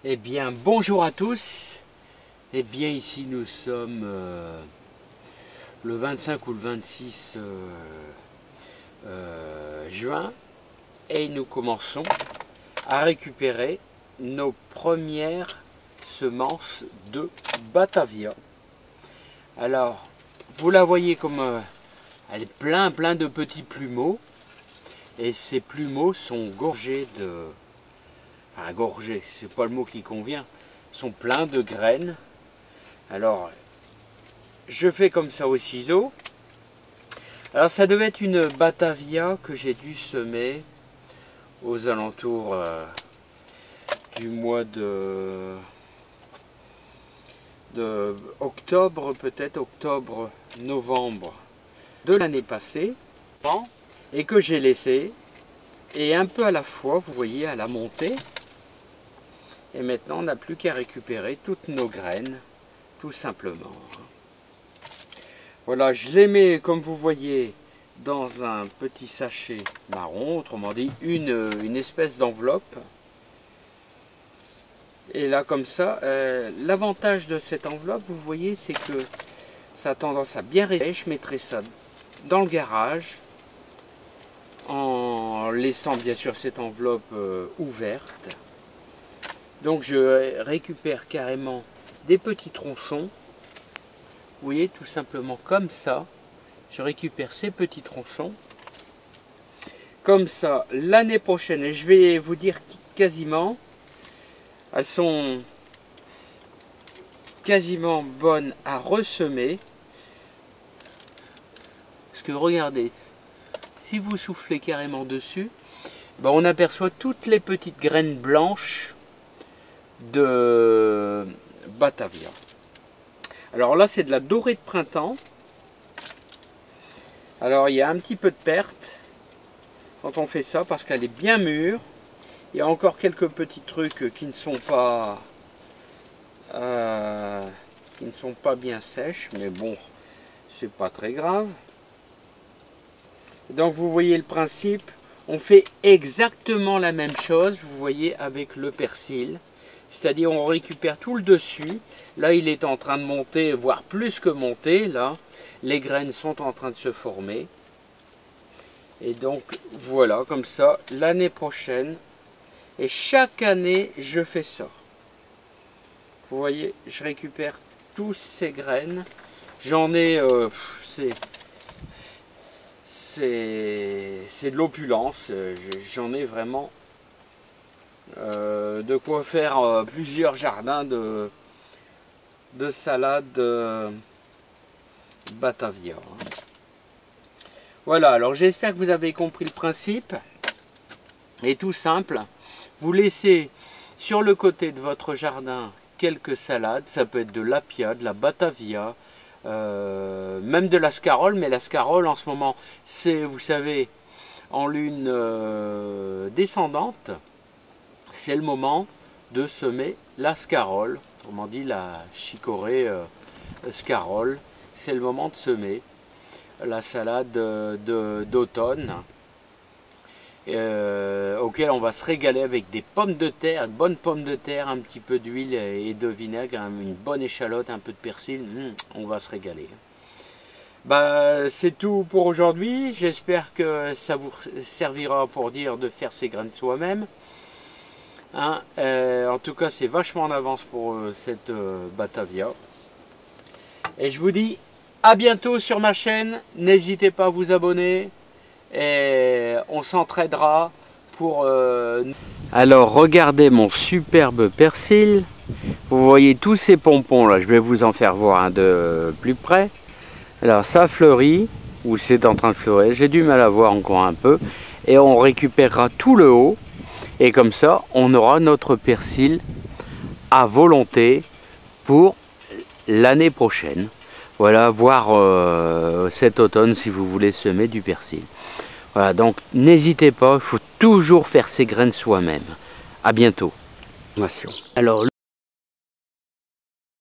Eh bien, bonjour à tous. Eh bien, ici nous sommes le 25 ou le 26 juin et nous commençons à récupérer nos premières semences de Batavia. Alors, vous la voyez comme elle est plein de petits plumeaux et ces plumeaux sont gorgés de... Enfin, gorgés, c'est pas le mot qui convient, sont pleins de graines. Alors, je fais comme ça au ciseau. Alors, ça devait être une Batavia que j'ai dû semer aux alentours du mois de octobre, peut-être octobre-novembre de l'année passée, et que j'ai laissé, et un peu à la fois, vous voyez, à la montée. Et maintenant, on n'a plus qu'à récupérer toutes nos graines, tout simplement. Voilà, je les mets, comme vous voyez, dans un petit sachet marron, autrement dit, une espèce d'enveloppe. Et là, comme ça, l'avantage de cette enveloppe, vous voyez, c'est que ça a tendance à bien rester. Je mettrai ça dans le garage, en laissant bien sûr cette enveloppe ouverte. Donc je récupère carrément des petits tronçons. Vous voyez, tout simplement comme ça. Je récupère ces petits tronçons. Comme ça, l'année prochaine, et je vais vous dire quasiment, elles sont quasiment bonnes à ressemer. Parce que regardez, si vous soufflez carrément dessus, ben on aperçoit toutes les petites graines blanches de Batavia. Alors là, c'est de la dorée de printemps. Alors il y a un petit peu de perte quand on fait ça parce qu'elle est bien mûre. Il y a encore quelques petits trucs qui ne sont pas bien sèches, mais bon, c'est pas très grave. Donc vous voyez le principe, on fait exactement la même chose, vous voyez, avec le persil. C'est-à-dire on récupère tout le dessus. Là il est en train de monter, voire plus que monter. Là les graines sont en train de se former. Et donc voilà, comme ça, l'année prochaine. Et chaque année je fais ça. Vous voyez, je récupère toutes ces graines. J'en ai, c'est de l'opulence. J'en ai vraiment de quoi faire plusieurs jardins de salade Batavia. Voilà, alors j'espère que vous avez compris le principe. Et tout simple, vous laissez sur le côté de votre jardin quelques salades. Ça peut être de l'apia, de la Batavia, même de la scarole. Mais la scarole en ce moment, c'est, vous savez, en lune descendante. C'est le moment de semer la scarole, autrement dit la chicorée scarole. C'est le moment de semer la salade d'automne, auquel on va se régaler avec des pommes de terre, de bonnes pommes de terre, un petit peu d'huile et de vinaigre, une bonne échalote, un peu de persil, on va se régaler. Bah, c'est tout pour aujourd'hui, j'espère que ça vous servira pour dire de faire ses graines soi-même. Hein, en tout cas, c'est vachement en avance pour cette Batavia. Et je vous dis à bientôt sur ma chaîne. N'hésitez pas à vous abonner. Et on s'entraidera pour... Alors, regardez mon superbe persil. Vous voyez tous ces pompons là. Je vais vous en faire voir un de plus près. Alors, ça fleurit, ou c'est en train de fleurir. J'ai du mal à voir encore un peu. Et on récupérera tout le haut. Et comme ça, on aura notre persil à volonté pour l'année prochaine. Voilà, voire cet automne si vous voulez semer du persil. Voilà, donc n'hésitez pas, il faut toujours faire ses graines soi-même. À bientôt. Alors,